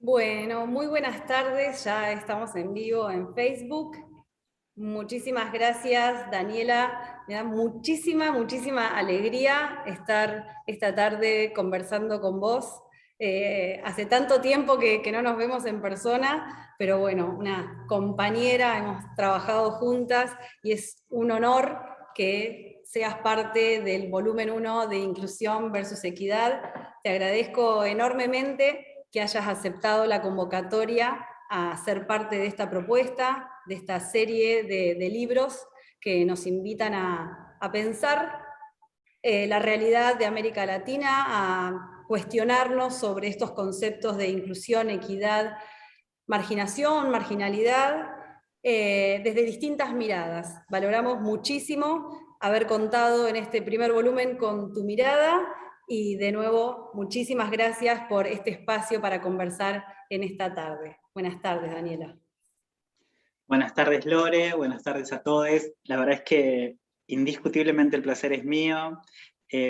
Bueno, muy buenas tardes, ya estamos en vivo en Facebook. Muchísimas gracias, Daniela. Me da muchísima alegría estar esta tarde conversando con vos. Hace tanto tiempo que no nos vemos en persona, pero bueno, una compañera, hemos trabajado juntas y es un honor que seas parte del volumen 1 de Inclusión versus Equidad. Te agradezco enormemente que hayas aceptado la convocatoria a ser parte de esta propuesta, de esta serie de libros que nos invitan a pensar la realidad de América Latina, a cuestionarnos sobre estos conceptos de inclusión, equidad, marginación, marginalidad, desde distintas miradas. Valoramos muchísimo haber contado en este primer volumen con tu mirada y de nuevo, muchísimas gracias por este espacio para conversar en esta tarde. Buenas tardes, Daniela. Buenas tardes, Lore, buenas tardes a todos. La verdad es que indiscutiblemente el placer es mío.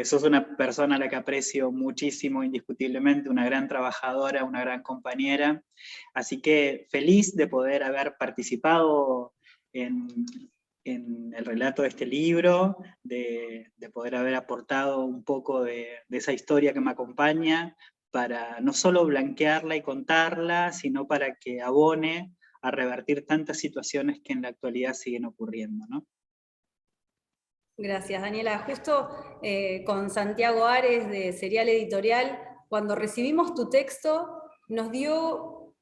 Sos una persona a la que aprecio muchísimo, indiscutiblemente, una gran trabajadora, una gran compañera. Así que feliz de poder haber participado en el relato de este libro, de poder haber aportado un poco de esa historia que me acompaña, para no solo blanquearla y contarla, sino para que abone a revertir tantas situaciones que en la actualidad siguen ocurriendo, ¿no? Gracias, Daniela. Justo con Santiago Ares de Serial Editorial, cuando recibimos tu texto, nos dio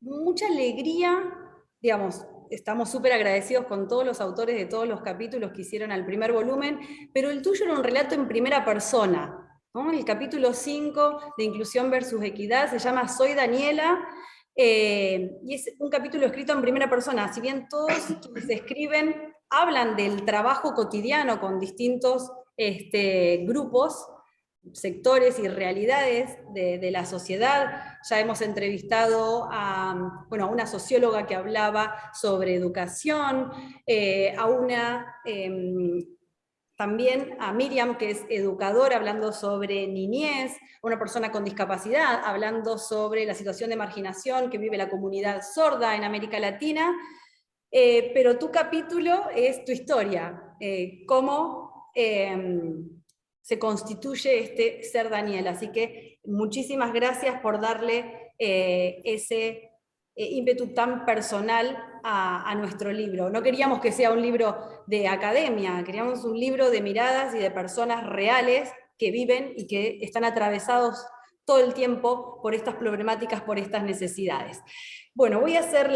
mucha alegría, digamos, estamos súper agradecidos con todos los autores de todos los capítulos que hicieron al primer volumen, pero el tuyo era un relato en primera persona, ¿no? El capítulo 5 de Inclusión versus Equidad se llama Soy Daniela, y es un capítulo escrito en primera persona. Si bien todos quienes escriben hablan del trabajo cotidiano con distintos grupos, sectores y realidades de la sociedad. Ya hemos entrevistado a una socióloga que hablaba sobre educación, también a Miriam, que es educadora, hablando sobre niñez, una persona con discapacidad, hablando sobre la situación de marginación que vive la comunidad sorda en América Latina, pero tu capítulo es tu historia, cómo se constituye este ser Daniel. Así que muchísimas gracias por darle ese ímpetu tan personal a nuestro libro. No queríamos que sea un libro de academia, queríamos un libro de miradas y de personas reales que viven y que están atravesados todo el tiempo por estas problemáticas, por estas necesidades. Bueno, voy a hacer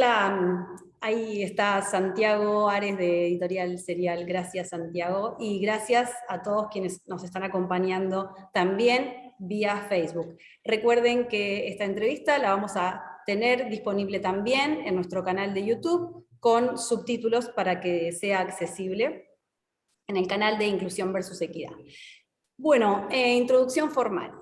ahí está Santiago Ares de Editorial Serial. Gracias, Santiago, y gracias a todos quienes nos están acompañando también vía Facebook. Recuerden que esta entrevista la vamos a tener disponible también en nuestro canal de YouTube con subtítulos para que sea accesible en el canal de Inclusión versus Equidad. Bueno, introducción formal.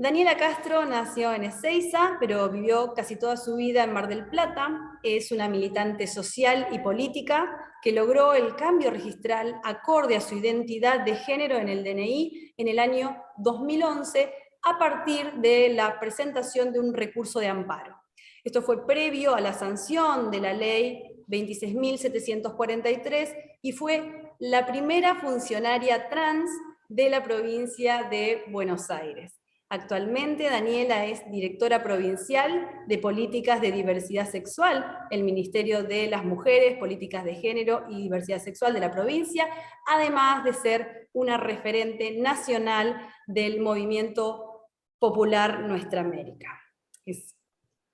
Daniela Castro nació en Ezeiza, pero vivió casi toda su vida en Mar del Plata. Es una militante social y política que logró el cambio registral acorde a su identidad de género en el DNI en el año 2011 a partir de la presentación de un recurso de amparo. Esto fue previo a la sanción de la ley 26.743 y fue la primera funcionaria trans de la provincia de Buenos Aires. Actualmente Daniela es directora provincial de políticas de diversidad sexual, el Ministerio de las Mujeres, Políticas de Género y Diversidad Sexual de la provincia, además de ser una referente nacional del movimiento popular Nuestra América.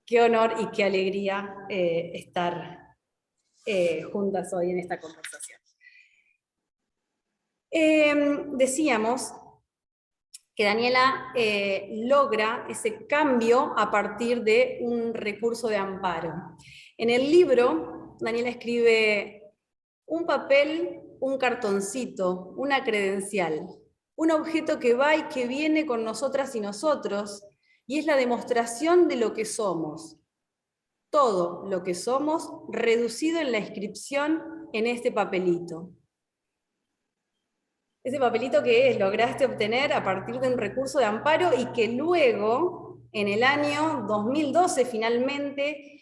Qué honor y qué alegría estar juntas hoy en esta conversación. Decíamos que Daniela logra ese cambio a partir de un recurso de amparo. En el libro, Daniela escribe un papel, un cartoncito, una credencial, un objeto que va y que viene con nosotras y nosotros, y es la demostración de lo que somos. Todo lo que somos reducido en la inscripción en este papelito. Ese papelito que lograste obtener a partir de un recurso de amparo y que luego En el año 2012 finalmente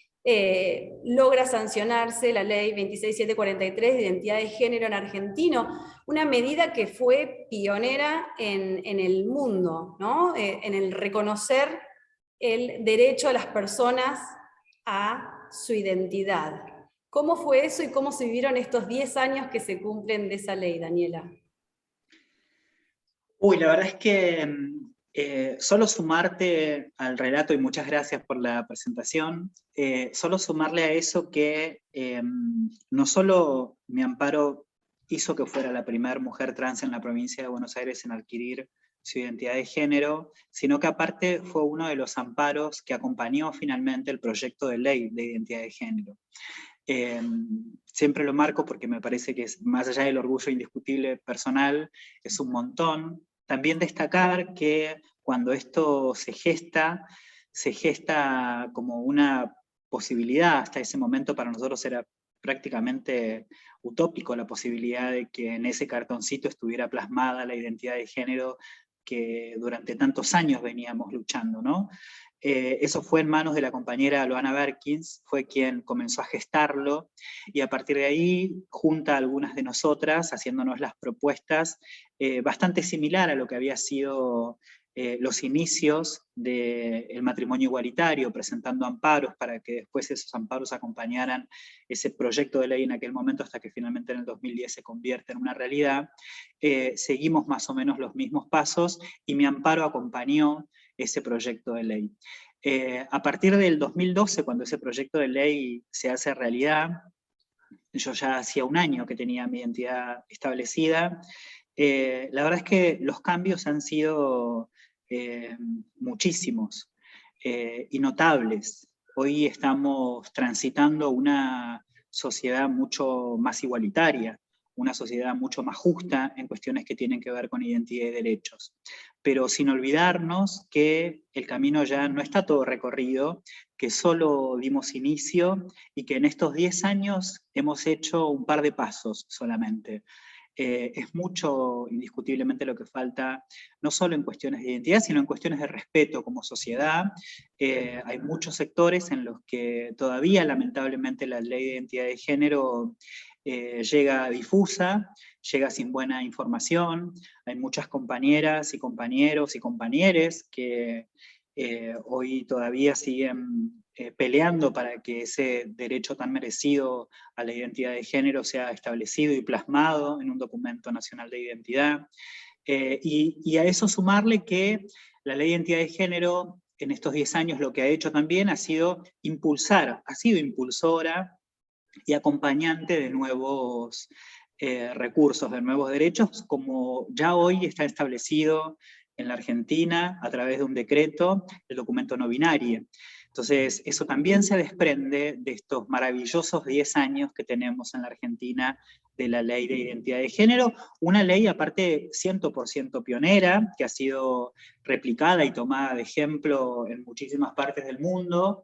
logra sancionarse la ley 26743 de identidad de género en argentino, una medida que fue pionera en el mundo, ¿no? En el reconocer el derecho de las personas a su identidad. ¿Cómo fue eso y cómo se vivieron estos 10 años que se cumplen de esa ley, Daniela? Uy, la verdad es que solo sumarte al relato, y muchas gracias por la presentación, solo sumarle a eso que no solo mi amparo hizo que fuera la primera mujer trans en la provincia de Buenos Aires en adquirir su identidad de género, sino que aparte fue uno de los amparos que acompañó finalmente el proyecto de ley de identidad de género. Siempre lo marco porque me parece que es, más allá del orgullo indiscutible personal, es un montón. También destacar que cuando esto se gesta como una posibilidad. Hasta ese momento para nosotros era prácticamente utópico la posibilidad de que en ese cartoncito estuviera plasmada la identidad de género que durante tantos años veníamos luchando, ¿no? Eso fue en manos de la compañera Loana Berkins, fue quien comenzó a gestarlo, y a partir de ahí, junta a algunas de nosotras, haciéndonos las propuestas, bastante similar a lo que había sido los inicios del matrimonio igualitario, presentando amparos para que después esos amparos acompañaran ese proyecto de ley en aquel momento, hasta que finalmente en el 2010 se convierte en una realidad. Seguimos más o menos los mismos pasos, y mi amparo acompañó ese proyecto de ley. A partir del 2012, cuando ese proyecto de ley se hace realidad, yo ya hacía un año que tenía mi identidad establecida. La verdad es que los cambios han sido muchísimos y notables. Hoy estamos transitando una sociedad mucho más igualitaria, una sociedad mucho más justa en cuestiones que tienen que ver con identidad y derechos. Pero sin olvidarnos que el camino ya no está todo recorrido, que solo dimos inicio y que en estos 10 años hemos hecho un par de pasos solamente. Es mucho, indiscutiblemente, lo que falta, no solo en cuestiones de identidad, sino en cuestiones de respeto como sociedad. Hay muchos sectores en los que todavía, lamentablemente, la ley de identidad de género llega difusa, llega sin buena información. Hay muchas compañeras y compañeros y compañeres que hoy todavía siguen peleando para que ese derecho tan merecido a la identidad de género sea establecido y plasmado en un documento nacional de identidad. Y a eso sumarle que la ley de identidad de género en estos 10 años lo que ha hecho también ha sido impulsar, ha sido impulsora y acompañante de nuevos recursos, de nuevos derechos, como ya hoy está establecido en la Argentina a través de un decreto, el documento no binario. Entonces, eso también se desprende de estos maravillosos 10 años que tenemos en la Argentina de la ley de identidad de género, una ley aparte 100% pionera, que ha sido replicada y tomada de ejemplo en muchísimas partes del mundo,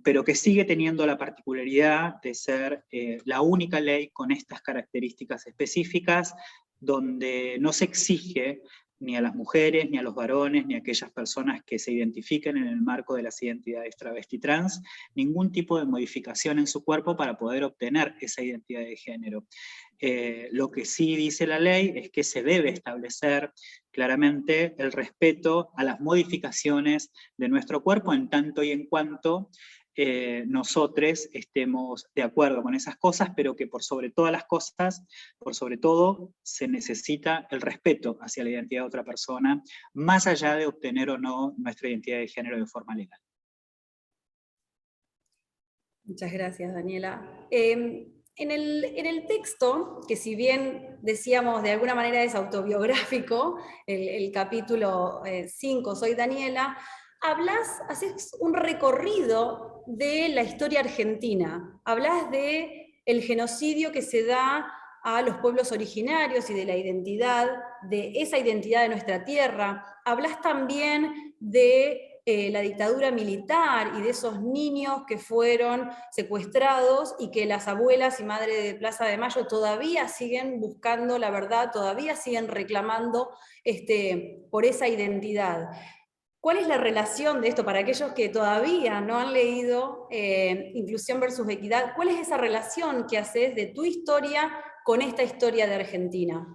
pero que sigue teniendo la particularidad de ser la única ley con estas características específicas, donde no se exige ni a las mujeres, ni a los varones, ni a aquellas personas que se identifiquen en el marco de las identidades travesti trans, ningún tipo de modificación en su cuerpo para poder obtener esa identidad de género. Lo que sí dice la ley es que se debe establecer claramente el respeto a las modificaciones de nuestro cuerpo en tanto y en cuanto nosotros estemos de acuerdo con esas cosas, pero que por sobre todas las cosas, por sobre todo, se necesita el respeto hacia la identidad de otra persona, más allá de obtener o no nuestra identidad de género de forma legal. Muchas gracias, Daniela. En el texto, que si bien decíamos de alguna manera es autobiográfico, el capítulo 5, Soy Daniela, haces un recorrido de la historia argentina. Hablas de el genocidio que se da a los pueblos originarios y de la identidad, de esa identidad de nuestra tierra. Hablas también de la dictadura militar y de esos niños que fueron secuestrados y que las abuelas y madres de Plaza de Mayo todavía siguen buscando la verdad, todavía siguen reclamando por esa identidad. ¿Cuál es la relación de esto para aquellos que todavía no han leído Inclusión versus Equidad? ¿Cuál es esa relación que haces de tu historia con esta historia de Argentina?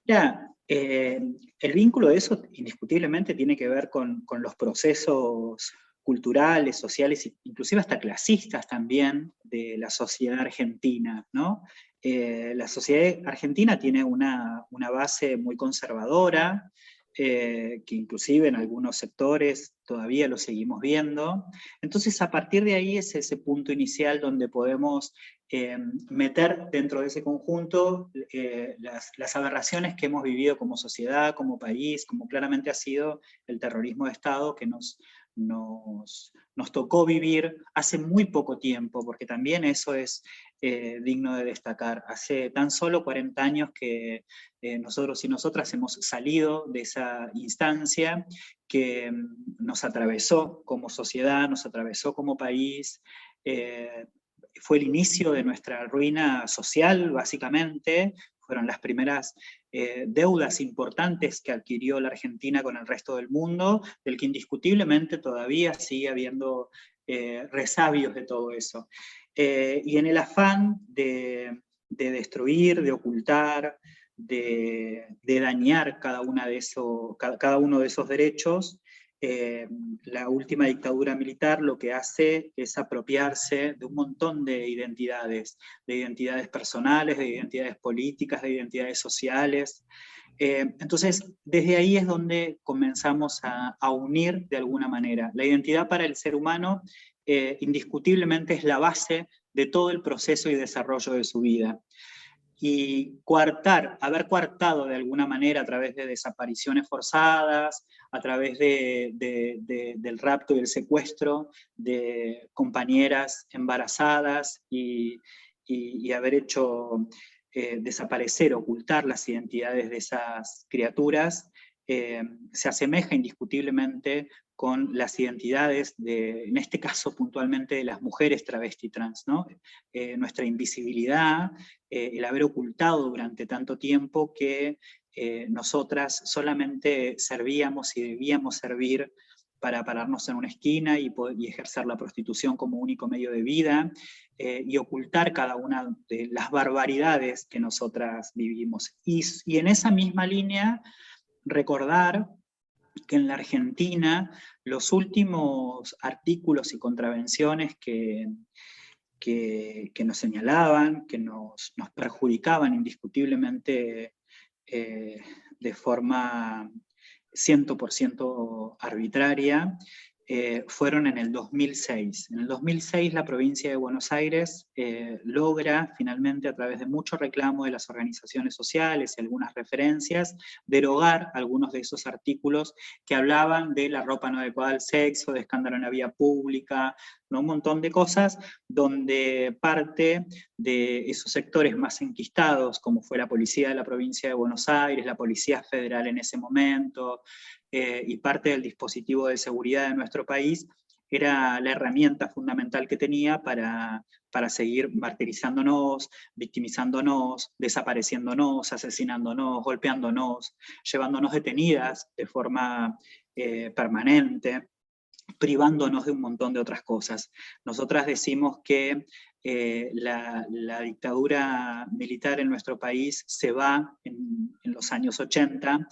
Ya, el vínculo de eso indiscutiblemente tiene que ver con los procesos culturales, sociales, inclusive hasta clasistas también, de la sociedad argentina, ¿no? La sociedad argentina tiene una base muy conservadora, que inclusive en algunos sectores todavía lo seguimos viendo. Entonces, a partir de ahí es ese punto inicial donde podemos meter dentro de ese conjunto las aberraciones que hemos vivido como sociedad, como país, como claramente ha sido el terrorismo de Estado que nos tocó vivir hace muy poco tiempo, porque también eso es digno de destacar. Hace tan solo 40 años que nosotros y nosotras hemos salido de esa instancia que nos atravesó como sociedad, nos atravesó como país, fue el inicio de nuestra ruina social, básicamente. Fueron las primeras deudas importantes que adquirió la Argentina con el resto del mundo, del que indiscutiblemente todavía sigue habiendo resabios de todo eso. Y en el afán de destruir, de ocultar, de dañar cada uno de esos derechos, la última dictadura militar lo que hace es apropiarse de un montón de identidades personales, de identidades políticas, de identidades sociales. Entonces, desde ahí es donde comenzamos a unir de alguna manera. La identidad para el ser humano indiscutiblemente es la base de todo el proceso y desarrollo de su vida. Y haber coartado de alguna manera a través de desapariciones forzadas, a través del rapto y el secuestro de compañeras embarazadas y haber hecho desaparecer, ocultar las identidades de esas criaturas, se asemeja indiscutiblemente con las identidades en este caso puntualmente de las mujeres travesti trans, ¿no? Nuestra invisibilidad, el haber ocultado durante tanto tiempo que nosotras solamente servíamos y debíamos servir para pararnos en una esquina y ejercer la prostitución como único medio de vida, y ocultar cada una de las barbaridades que nosotras vivimos. Y en esa misma línea, recordar que en la Argentina los últimos artículos y contravenciones que nos señalaban, que nos perjudicaban indiscutiblemente de forma 100% arbitraria, fueron en el 2006. En el 2006 la provincia de Buenos Aires logra finalmente, a través de mucho reclamo de las organizaciones sociales y algunas referencias, derogar algunos de esos artículos que hablaban de la ropa no adecuada al sexo, de escándalo en la vía pública, ¿no? Un montón de cosas donde parte de esos sectores más enquistados, como fue la policía de la provincia de Buenos Aires, la policía federal en ese momento, y parte del dispositivo de seguridad de nuestro país, era la herramienta fundamental que tenía para seguir martirizándonos, victimizándonos, desapareciéndonos, asesinándonos, golpeándonos, llevándonos detenidas de forma permanente, privándonos de un montón de otras cosas. Nosotras decimos que la dictadura militar en nuestro país se va en los años 80,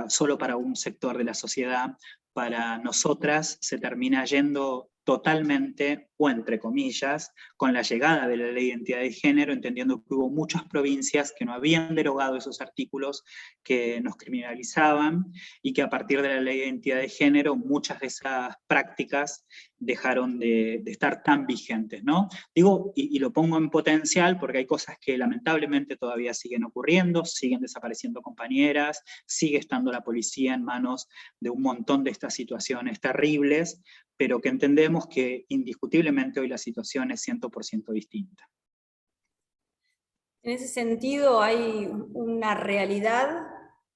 solo para un sector de la sociedad. Para nosotras se termina yendo totalmente, o entre comillas, con la llegada de la ley de identidad de género, entendiendo que hubo muchas provincias que no habían derogado esos artículos que nos criminalizaban, y que a partir de la ley de identidad de género muchas de esas prácticas dejaron de estar tan vigentes, ¿no? Digo, y lo pongo en potencial porque hay cosas que lamentablemente todavía siguen ocurriendo, siguen desapareciendo compañeras, sigue estando la policía en manos de un montón de estas situaciones terribles, pero que entendemos que indiscutiblemente hoy la situación es 100% distinta. En ese sentido hay una realidad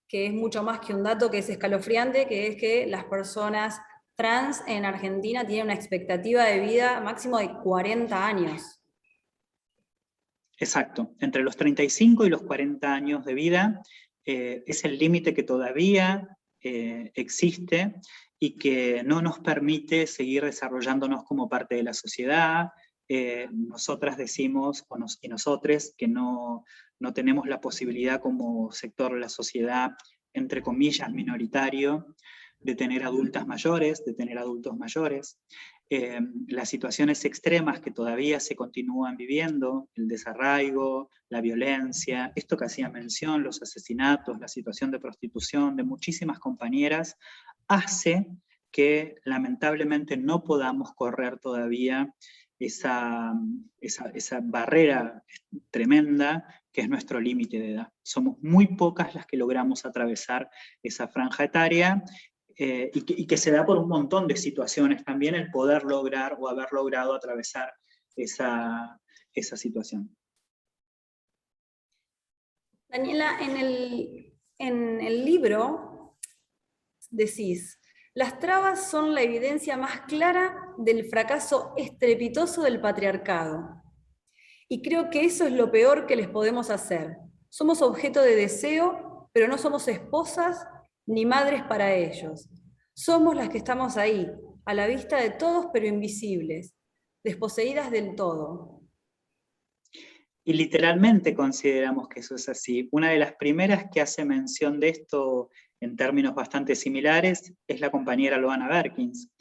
que es mucho más que un dato que es escalofriante, que es que las personas trans en Argentina tienen una expectativa de vida máximo de 40 años. Exacto, entre los 35 y los 40 años de vida es el límite que todavía existe y que no nos permite seguir desarrollándonos como parte de la sociedad. Nosotras decimos, y nosotres, que no tenemos la posibilidad como sector de la sociedad, entre comillas, minoritario, de tener adultas mayores, de tener adultos mayores. Las situaciones extremas que todavía se continúan viviendo, el desarraigo, la violencia, esto que hacía mención, los asesinatos, la situación de prostitución de muchísimas compañeras, hace que lamentablemente no podamos correr todavía esa barrera tremenda que es nuestro límite de edad. Somos muy pocas las que logramos atravesar esa franja etaria, y que se da por un montón de situaciones también el poder lograr o haber logrado atravesar esa situación. Daniela, en el libro decís: las trabas son la evidencia más clara del fracaso estrepitoso del patriarcado. Y creo que eso es lo peor que les podemos hacer. Somos objeto de deseo, pero no somos esposas ni madres para ellos. Somos las que estamos ahí, a la vista de todos pero invisibles, desposeídas del todo. Y literalmente consideramos que eso es así. Una de las primeras que hace mención de esto en términos bastante similares es la compañera Loana Berkins,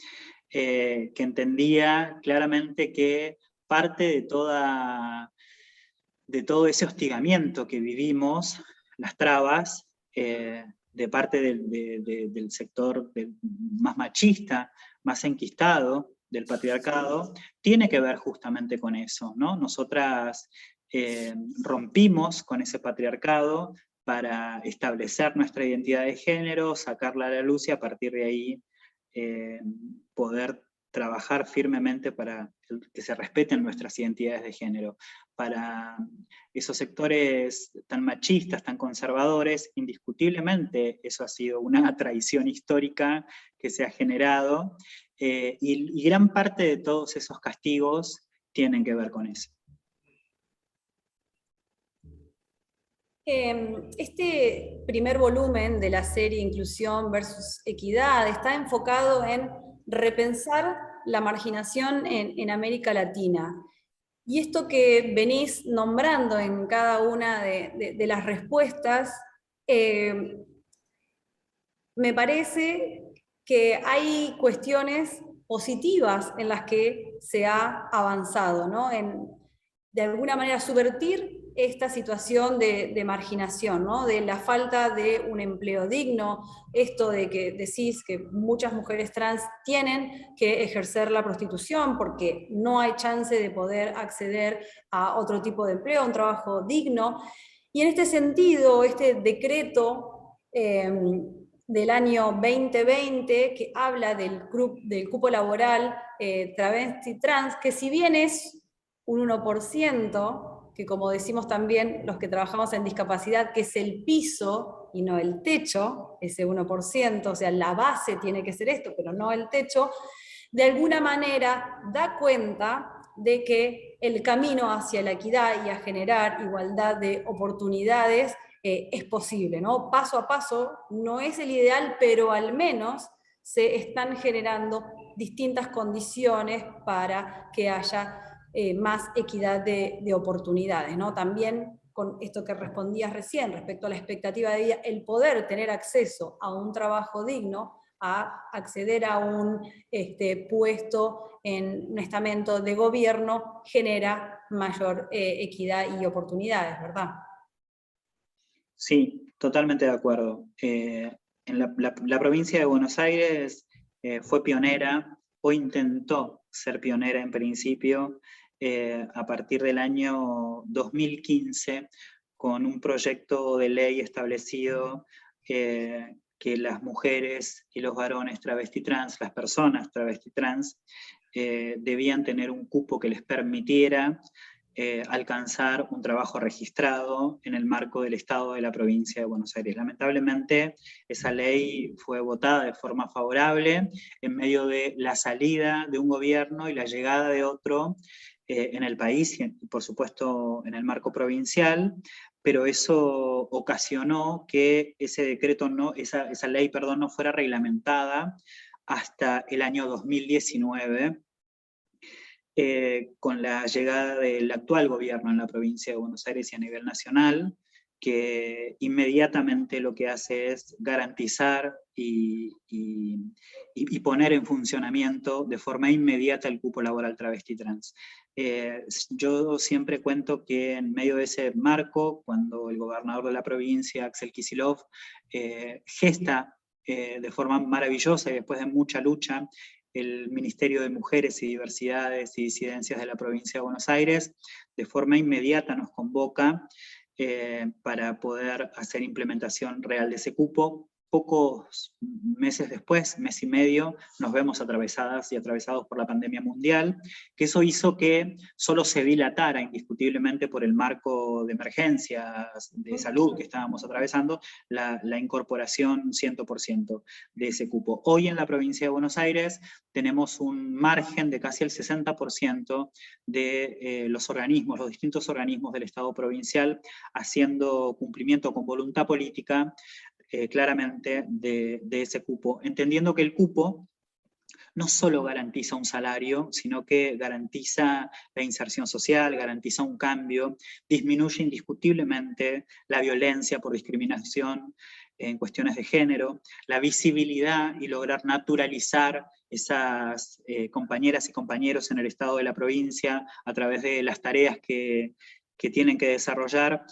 que entendía claramente que parte de todo ese hostigamiento que vivimos, las trabas, de parte del sector más machista, más enquistado del patriarcado, tiene que ver justamente con eso, ¿no? Nosotras rompimos con ese patriarcado para establecer nuestra identidad de género, sacarla a la luz y a partir de ahí poder trabajar firmemente para que se respeten nuestras identidades de género. Para esos sectores tan machistas, tan conservadores, indiscutiblemente eso ha sido una traición histórica que se ha generado, y gran parte de todos esos castigos tienen que ver con eso. Este primer volumen de la serie Inclusión versus Equidad está enfocado en repensar la marginación en América Latina. Y esto que venís nombrando en cada una de las respuestas, me parece que hay cuestiones positivas en las que se ha avanzado, ¿no? De alguna manera subvertir esta situación de marginación, ¿no? De la falta de un empleo digno, esto de que decís que muchas mujeres trans tienen que ejercer la prostitución porque no hay chance de poder acceder a otro tipo de empleo, a un trabajo digno. Y en este sentido, este decreto del año 2020 que habla del cupo laboral travesti trans, que si bien es un 1%, que como decimos también los que trabajamos en discapacidad, que es el piso y no el techo, ese 1%, o sea, la base tiene que ser esto, pero no el techo, de alguna manera da cuenta de que el camino hacia la equidad y a generar igualdad de oportunidades es posible, ¿no? Paso a paso, no es el ideal, pero al menos se están generando distintas condiciones para que haya más equidad de oportunidades, ¿no? También con esto que respondías recién respecto a la expectativa de vida, el poder tener acceso a un trabajo digno, a acceder a un puesto en un estamento de gobierno, genera mayor equidad y oportunidades, ¿verdad? Sí, totalmente de acuerdo. En la provincia de Buenos Aires fue pionera, o intentó ser pionera en principio, a partir del año 2015, con un proyecto de ley establecido que las mujeres y los varones travesti trans, las personas travesti trans, debían tener un cupo que les permitiera alcanzar un trabajo registrado en el marco del Estado de la provincia de Buenos Aires. Lamentablemente, esa ley fue votada de forma favorable en medio de la salida de un gobierno y la llegada de otro en el país y, por supuesto, en el marco provincial, pero eso ocasionó que ese decreto esa ley, perdón, no fuera reglamentada hasta el año 2019, con la llegada del actual gobierno en la provincia de Buenos Aires y a nivel nacional, que inmediatamente lo que hace es garantizar y poner en funcionamiento de forma inmediata el cupo laboral travesti trans. Yo siempre cuento que en medio de ese marco, cuando el gobernador de la provincia, Axel Kicillof, gesta de forma maravillosa y después de mucha lucha, el Ministerio de Mujeres y Diversidades y Disidencias de la provincia de Buenos Aires, de forma inmediata nos convoca para poder hacer implementación real de ese cupo. Pocos meses después, mes y medio, nos vemos atravesadas y atravesados por la pandemia mundial, que eso hizo que solo se dilatara indiscutiblemente por el marco de emergencias de salud que estábamos atravesando, la incorporación 100% de ese cupo. Hoy en la provincia de Buenos Aires tenemos un margen de casi el 60% de los organismos, los distintos organismos del Estado provincial, haciendo cumplimiento con voluntad política claramente de ese cupo, entendiendo que el cupo no solo garantiza un salario, sino que garantiza la inserción social, garantiza un cambio, disminuye indiscutiblemente la violencia por discriminación en cuestiones de género, la visibilidad y lograr naturalizar esas compañeras y compañeros en el Estado de la provincia a través de las tareas que tienen que desarrollar,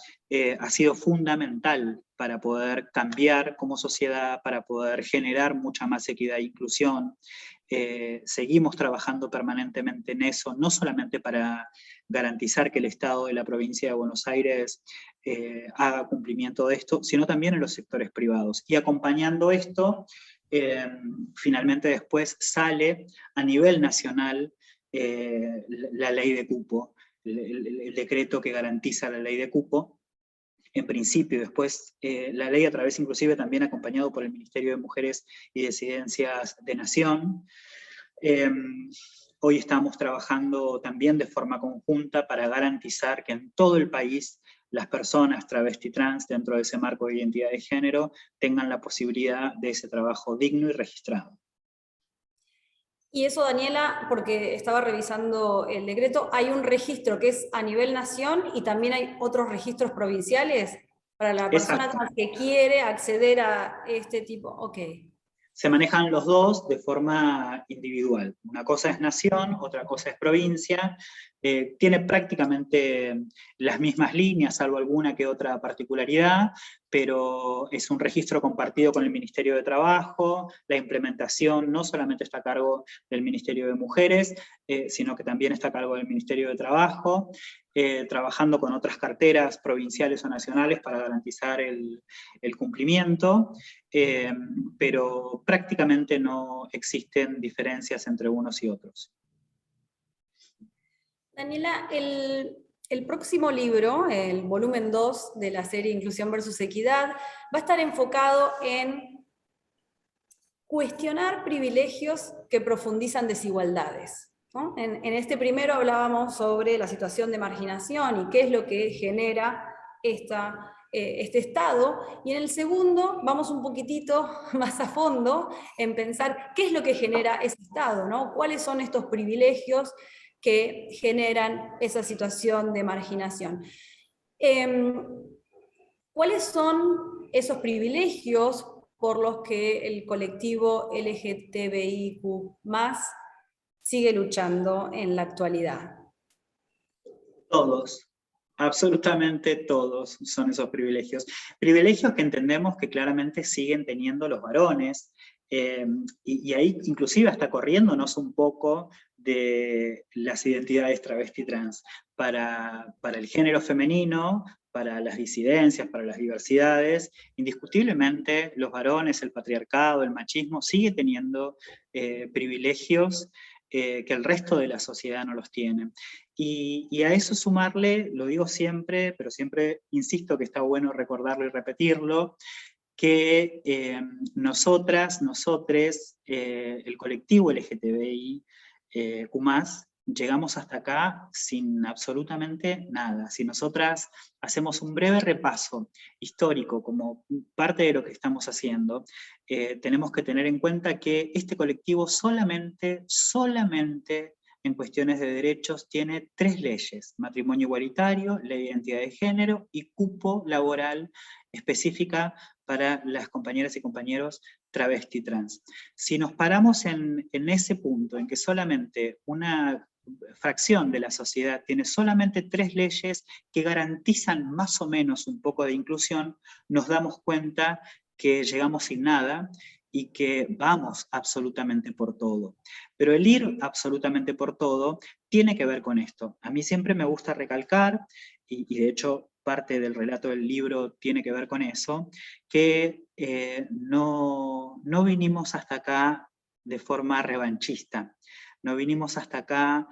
ha sido fundamental para poder cambiar como sociedad, para poder generar mucha más equidad e inclusión. Seguimos trabajando permanentemente en eso, no solamente para garantizar que el Estado de la provincia de Buenos Aires haga cumplimiento de esto, sino también en los sectores privados. Y acompañando esto, finalmente después sale a nivel nacional la ley de cupo, el decreto que garantiza la ley de cupo, en principio, después la ley a través inclusive también acompañado por el Ministerio de Mujeres y Disidencias de Nación. Hoy estamos trabajando también de forma conjunta para garantizar que en todo el país las personas travesti trans dentro de ese marco de identidad de género tengan la posibilidad de ese trabajo digno y registrado. Y eso, Daniela, porque estaba revisando el decreto, hay un registro que es a nivel nación y también hay otros registros provinciales para la persona Exacto. que quiere acceder a este tipo. Ok. Se manejan los dos de forma individual. Una cosa es nación, otra cosa es provincia. Tiene prácticamente las mismas líneas, salvo alguna que otra particularidad, pero es un registro compartido con el Ministerio de Trabajo. La implementación no solamente está a cargo del Ministerio de Mujeres, sino que también está a cargo del Ministerio de Trabajo, trabajando con otras carteras provinciales o nacionales para garantizar el cumplimiento. Pero prácticamente no existen diferencias entre unos y otros. Daniela, el próximo libro, el volumen 2 de la serie Inclusión versus Equidad, va a estar enfocado en cuestionar privilegios que profundizan desigualdades, ¿no? En este primero hablábamos sobre la situación de marginación y qué es lo que genera este estado, y en el segundo vamos un poquitito más a fondo en pensar qué es lo que genera ese estado, ¿no? ¿Cuáles son estos privilegios que generan esa situación de marginación? ¿Cuáles son esos privilegios por los que el colectivo LGTBIQ+ sigue luchando en la actualidad? Todos, absolutamente todos son esos privilegios. Privilegios que entendemos que claramente siguen teniendo los varones, y ahí inclusive hasta corriéndonos un poco de las identidades travesti trans. Para el género femenino, para las disidencias, para las diversidades, indiscutiblemente los varones, el patriarcado, el machismo, sigue teniendo privilegios que el resto de la sociedad no los tiene. Y a eso sumarle, lo digo siempre, pero siempre insisto que está bueno recordarlo y repetirlo, que nosotras, nosotres, el colectivo LGTBIQ+, llegamos hasta acá sin absolutamente nada. Si nosotras hacemos un breve repaso histórico como parte de lo que estamos haciendo, tenemos que tener en cuenta que este colectivo solamente en cuestiones de derechos tiene 3 leyes: matrimonio igualitario, ley de identidad de género y cupo laboral específica para las compañeras y compañeros travesti trans. Si nos paramos en ese punto, en que solamente una fracción de la sociedad tiene solamente 3 leyes que garantizan más o menos un poco de inclusión, nos damos cuenta que llegamos sin nada y que vamos absolutamente por todo. Pero el ir absolutamente por todo tiene que ver con esto. A mí siempre me gusta recalcar, y de hecho parte del relato del libro tiene que ver con eso, que no vinimos hasta acá de forma revanchista, no vinimos hasta acá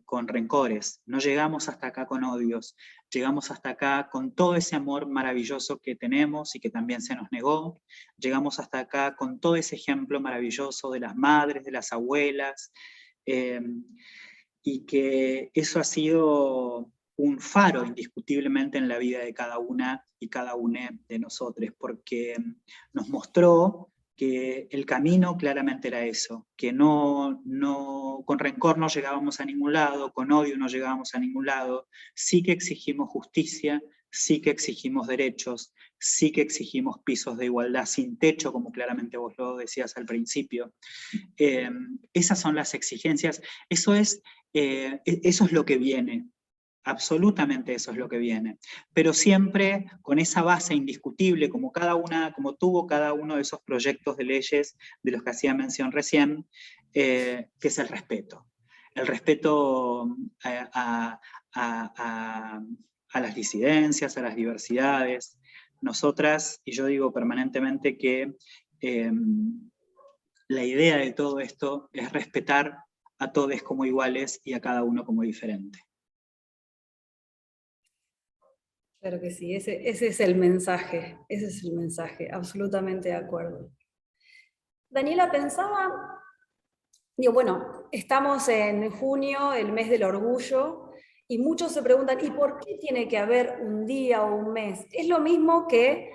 con rencores, no llegamos hasta acá con odios, llegamos hasta acá con todo ese amor maravilloso que tenemos y que también se nos negó, llegamos hasta acá con todo ese ejemplo maravilloso de las madres, de las abuelas, y que eso ha sido un faro indiscutiblemente en la vida de cada una y cada uno de nosotros, porque nos mostró que el camino claramente era eso, que con rencor no llegábamos a ningún lado, con odio no llegábamos a ningún lado, sí que exigimos justicia, sí que exigimos derechos, sí que exigimos pisos de igualdad sin techo, como claramente vos lo decías al principio. Esas son las exigencias, eso es lo que viene. Absolutamente eso es lo que viene, pero siempre con esa base indiscutible, como tuvo cada uno de esos proyectos de leyes de los que hacía mención recién, que es el respeto. El respeto a las disidencias, a las diversidades. Nosotras, y yo digo permanentemente que la idea de todo esto es respetar a todos como iguales y a cada uno como diferente. Claro que sí, ese es el mensaje, absolutamente de acuerdo. Daniela, pensaba, digo, bueno, estamos en junio, el mes del orgullo, y muchos se preguntan, ¿y por qué tiene que haber un día o un mes? Es lo mismo que,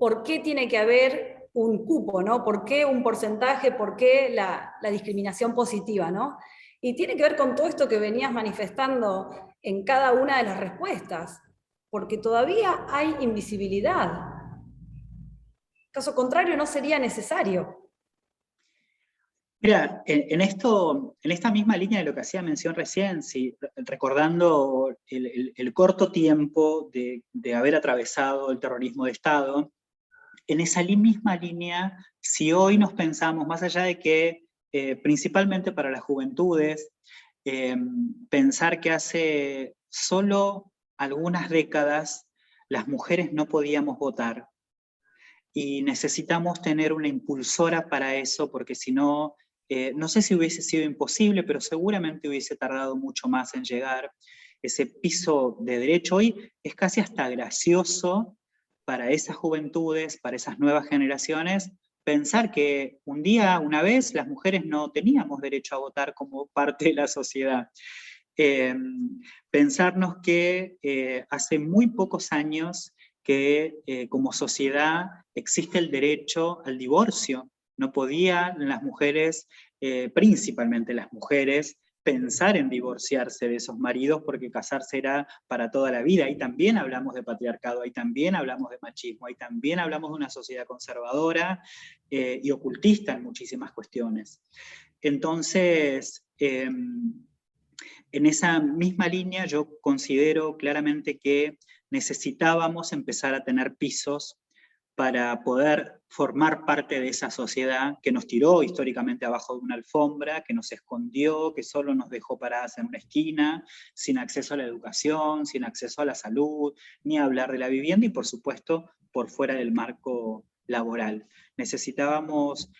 ¿por qué tiene que haber un cupo, ¿no? ¿Por qué un porcentaje? ¿Por qué la discriminación positiva, ¿no? Y tiene que ver con todo esto que venías manifestando en cada una de las respuestas, porque todavía hay invisibilidad. Caso contrario, no sería necesario. Mira, en esta misma línea de lo que hacía mención recién, recordando el corto tiempo de haber atravesado el terrorismo de Estado, en esa misma línea, si hoy nos pensamos, más allá de que principalmente para las juventudes, pensar que hace solo algunas décadas las mujeres no podíamos votar, y necesitamos tener una impulsora para eso, porque si no, no sé si hubiese sido imposible, pero seguramente hubiese tardado mucho más en llegar ese piso de derecho. Hoy es casi hasta gracioso para esas juventudes, para esas nuevas generaciones, pensar que un día, una vez, las mujeres no teníamos derecho a votar como parte de la sociedad. Pensarnos que hace muy pocos años que como sociedad existe el derecho al divorcio. No podían las mujeres, principalmente las mujeres, pensar en divorciarse de esos maridos porque casarse era para toda la vida. Ahí también hablamos de patriarcado, ahí también hablamos de machismo, ahí también hablamos de una sociedad conservadora y ocultista en muchísimas cuestiones. Entonces, en esa misma línea yo considero claramente que necesitábamos empezar a tener pisos para poder formar parte de esa sociedad que nos tiró históricamente abajo de una alfombra, que nos escondió, que solo nos dejó paradas en una esquina, sin acceso a la educación, sin acceso a la salud, ni a hablar de la vivienda y por supuesto por fuera del marco laboral. Necesitábamos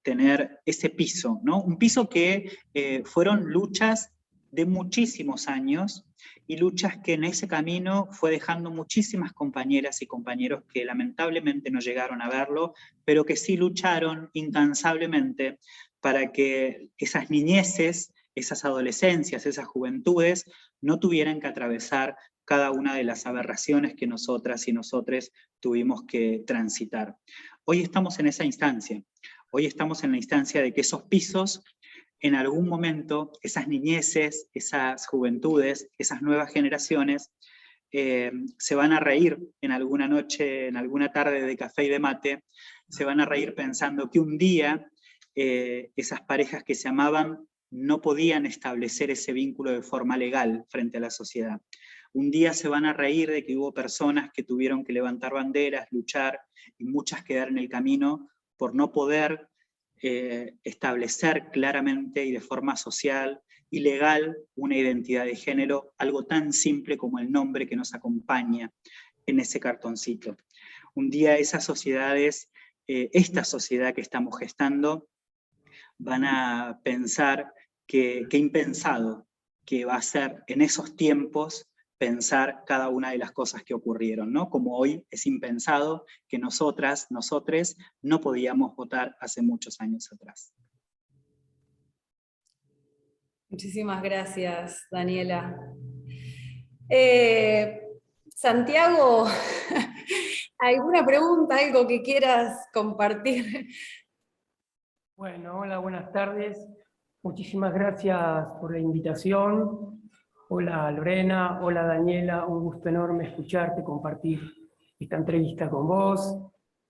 tener ese piso, ¿no? Un piso que fueron luchas de muchísimos años, y luchas que en ese camino fue dejando muchísimas compañeras y compañeros que lamentablemente no llegaron a verlo, pero que sí lucharon incansablemente para que esas niñeces, esas adolescencias, esas juventudes, no tuvieran que atravesar cada una de las aberraciones que nosotras y nosotres tuvimos que transitar. Hoy estamos en esa instancia. Hoy estamos en la instancia de que esos pisos, en algún momento, esas niñeces, esas juventudes, esas nuevas generaciones, se van a reír en alguna noche, en alguna tarde de café y de mate, se van a reír pensando que un día esas parejas que se amaban no podían establecer ese vínculo de forma legal frente a la sociedad. Un día se van a reír de que hubo personas que tuvieron que levantar banderas, luchar, y muchas quedar en el camino por no poder establecer claramente y de forma social y legal una identidad de género, algo tan simple como el nombre que nos acompaña en ese cartoncito. Un día esas sociedades, esta sociedad que estamos gestando, van a pensar que impensado que va a ser en esos tiempos pensar cada una de las cosas que ocurrieron, ¿no? Como hoy es impensado que nosotras, nosotres, no podíamos votar hace muchos años atrás. Muchísimas gracias, Daniela. Santiago, ¿alguna pregunta, algo que quieras compartir? Bueno, hola, buenas tardes. Muchísimas gracias por la invitación. Hola Lorena, hola Daniela, un gusto enorme escucharte, compartir esta entrevista con vos.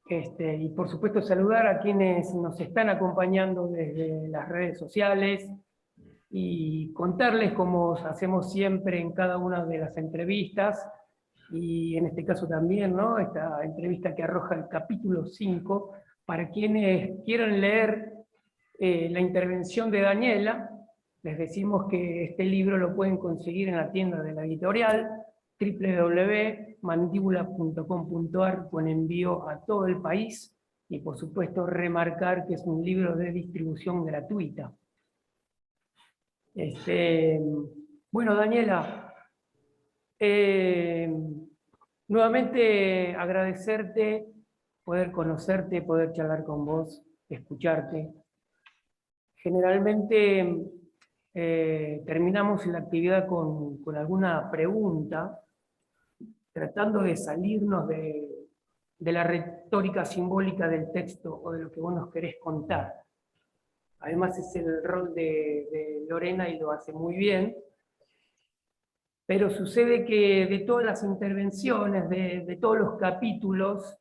Y por supuesto saludar a quienes nos están acompañando desde las redes sociales y contarles, como hacemos siempre en cada una de las entrevistas, y en este caso también, ¿no?, esta entrevista que arroja el capítulo 5, para quienes quieran leer la intervención de Daniela, les decimos que este libro lo pueden conseguir en la tienda de la editorial, www.mandíbula.com.ar, con envío a todo el país, y por supuesto remarcar que es un libro de distribución gratuita. Bueno, Daniela, nuevamente agradecerte, poder conocerte, poder charlar con vos, escucharte. Generalmente terminamos la actividad con alguna pregunta, tratando de salirnos de la retórica simbólica del texto o de lo que vos nos querés contar. Además es el rol de Lorena y lo hace muy bien, pero sucede que de todas las intervenciones, de todos los capítulos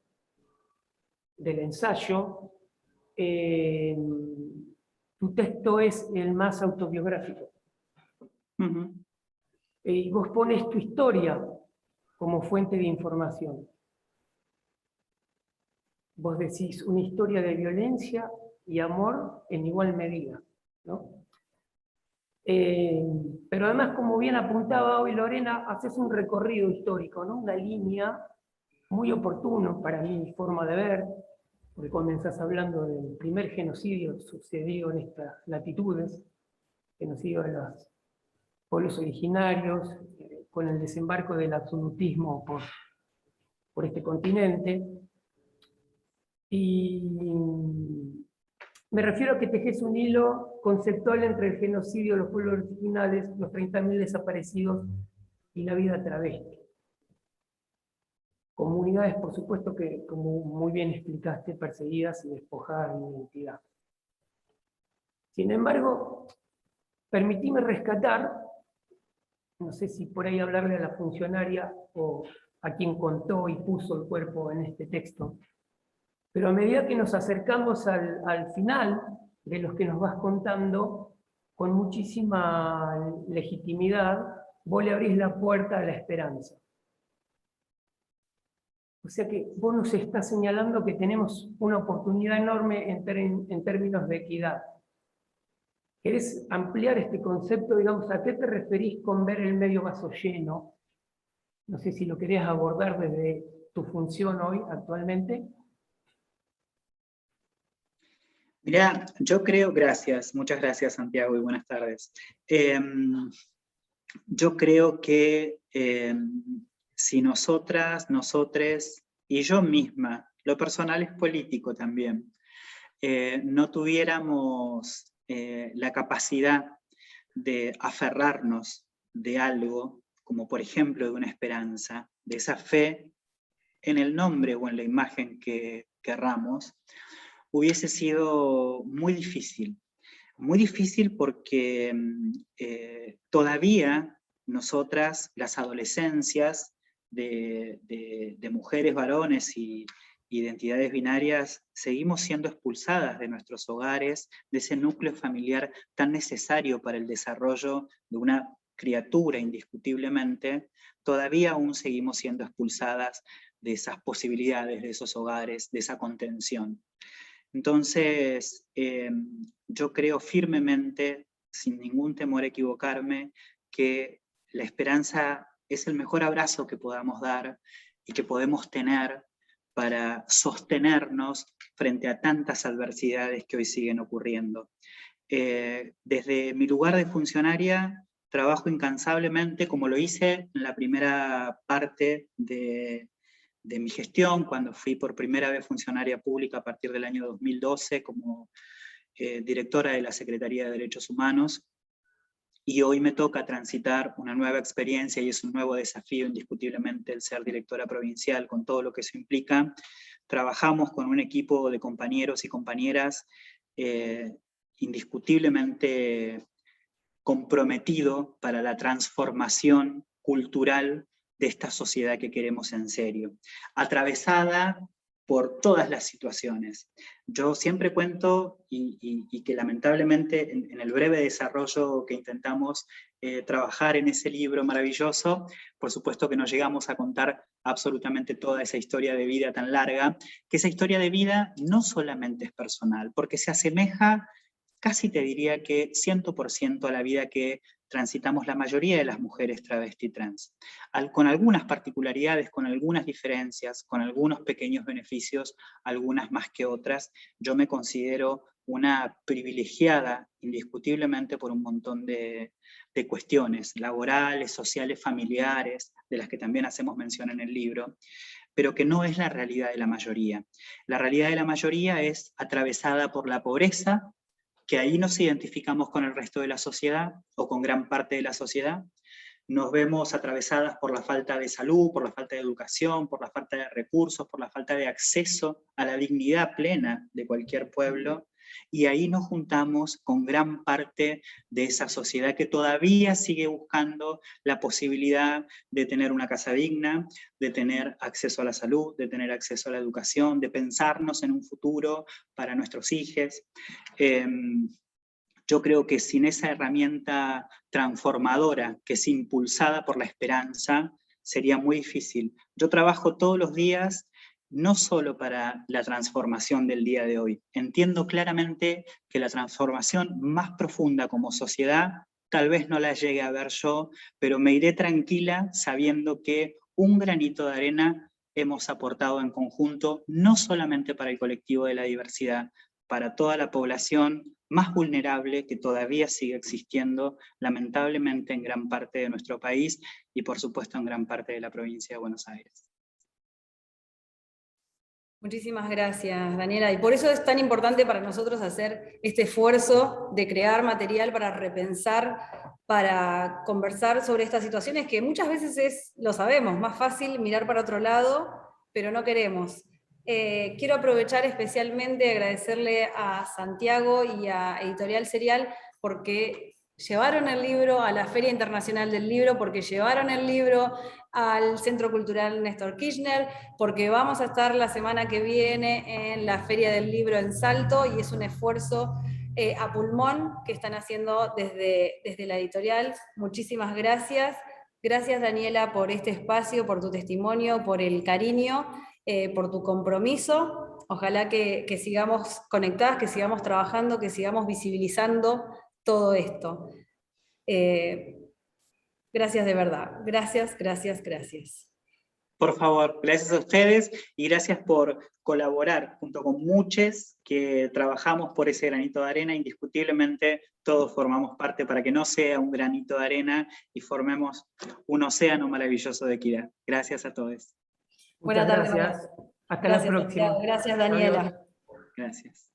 del ensayo, tu texto es el más autobiográfico. Y vos pones tu historia como fuente de información. Vos decís una historia de violencia y amor en igual medida, ¿no? Pero además, como bien apuntaba hoy Lorena, haces un recorrido histórico, ¿no? Una línea muy oportuno para mi forma de ver, porque comenzás hablando del primer genocidio sucedido en estas latitudes, genocidio de los pueblos originarios, con el desembarco del absolutismo por este continente. Y me refiero a que tejes un hilo conceptual entre el genocidio de los pueblos originales, los 30.000 desaparecidos y la vida travesti. Comunidades, por supuesto, que, como muy bien explicaste, perseguidas y despojadas de identidad. Sin embargo, permitime rescatar, no sé si por ahí hablarle a la funcionaria o a quien contó y puso el cuerpo en este texto, pero a medida que nos acercamos al final de los que nos vas contando, con muchísima legitimidad, vos le abrís la puerta a la esperanza. O sea que vos nos estás señalando que tenemos una oportunidad enorme en términos de equidad. ¿Querés ampliar este concepto? Digamos, ¿a qué te referís con ver el medio vaso lleno? No sé si lo querías abordar desde tu función hoy, actualmente. Mirá, yo creo, muchas gracias Santiago y buenas tardes. Yo creo que si nosotras, nosotres y yo misma, lo personal es político también, no tuviéramos la capacidad de aferrarnos de algo, como por ejemplo de una esperanza, de esa fe en el nombre o en la imagen que querramos, hubiese sido muy difícil. Muy difícil porque todavía nosotras, las adolescencias de mujeres, varones y identidades binarias, seguimos siendo expulsadas de nuestros hogares, de ese núcleo familiar tan necesario para el desarrollo de una criatura indiscutiblemente. Todavía aún seguimos siendo expulsadas de esas posibilidades, de esos hogares, de esa contención. Entonces, yo creo firmemente, sin ningún temor a equivocarme, que la esperanza es el mejor abrazo que podamos dar y que podemos tener para sostenernos frente a tantas adversidades que hoy siguen ocurriendo. Desde mi lugar de funcionaria, trabajo incansablemente, como lo hice en la primera parte de mi gestión, cuando fui por primera vez funcionaria pública a partir del año 2012 como directora de la Secretaría de Derechos Humanos, y hoy me toca transitar una nueva experiencia y es un nuevo desafío indiscutiblemente el ser directora provincial con todo lo que eso implica. Trabajamos con un equipo de compañeros y compañeras indiscutiblemente comprometido para la transformación cultural de esta sociedad que queremos en serio, atravesada por todas las situaciones. Yo siempre cuento, y que lamentablemente en el breve desarrollo que intentamos trabajar en ese libro maravilloso, por supuesto que no llegamos a contar absolutamente toda esa historia de vida tan larga, que esa historia de vida no solamente es personal, porque se asemeja, casi te diría que 100% a la vida que transitamos la mayoría de las mujeres travesti trans, con algunas particularidades, con algunas diferencias, con algunos pequeños beneficios, algunas más que otras. Yo me considero una privilegiada, indiscutiblemente, por un montón de cuestiones laborales, sociales, familiares, de las que también hacemos mención en el libro, pero que no es la realidad de la mayoría. La realidad de la mayoría es atravesada por la pobreza, que ahí nos identificamos con el resto de la sociedad, o con gran parte de la sociedad. Nos vemos atravesadas por la falta de salud, por la falta de educación, por la falta de recursos, por la falta de acceso a la dignidad plena de cualquier pueblo, y ahí nos juntamos con gran parte de esa sociedad que todavía sigue buscando la posibilidad de tener una casa digna, de tener acceso a la salud, de tener acceso a la educación, de pensarnos en un futuro para nuestros hijos. Yo creo que sin esa herramienta transformadora que es impulsada por la esperanza, sería muy difícil. Yo trabajo todos los días no solo para la transformación del día de hoy. Entiendo claramente que la transformación más profunda como sociedad tal vez no la llegue a ver yo, pero me iré tranquila sabiendo que un granito de arena hemos aportado en conjunto, no solamente para el colectivo de la diversidad, para toda la población más vulnerable que todavía sigue existiendo, lamentablemente, en gran parte de nuestro país y, por supuesto, en gran parte de la provincia de Buenos Aires. Muchísimas gracias, Daniela. Y por eso es tan importante para nosotros hacer este esfuerzo de crear material para repensar, para conversar sobre estas situaciones que muchas veces es, lo sabemos, más fácil mirar para otro lado, pero no queremos. Quiero aprovechar especialmente agradecerle a Santiago y a Editorial Serial porque llevaron el libro a la Feria Internacional del Libro, porque llevaron el libro al Centro Cultural Néstor Kirchner, porque vamos a estar la semana que viene en la Feria del Libro en Salto, y es un esfuerzo a pulmón que están haciendo desde la editorial. Muchísimas gracias. Gracias, Daniela, por este espacio, por tu testimonio, por el cariño, por tu compromiso. Ojalá que sigamos conectadas, que sigamos trabajando, que sigamos visibilizando todo esto. Gracias de verdad. Gracias, gracias, gracias. Por favor, gracias a ustedes y gracias por colaborar junto con muchos que trabajamos por ese granito de arena. Indiscutiblemente todos formamos parte para que no sea un granito de arena y formemos un océano maravilloso de equidad. Gracias a todos. Muchas Buenas tardes. gracias. Hasta Gracias, la próxima. Santiago. Gracias, Daniela. Adiós. Gracias.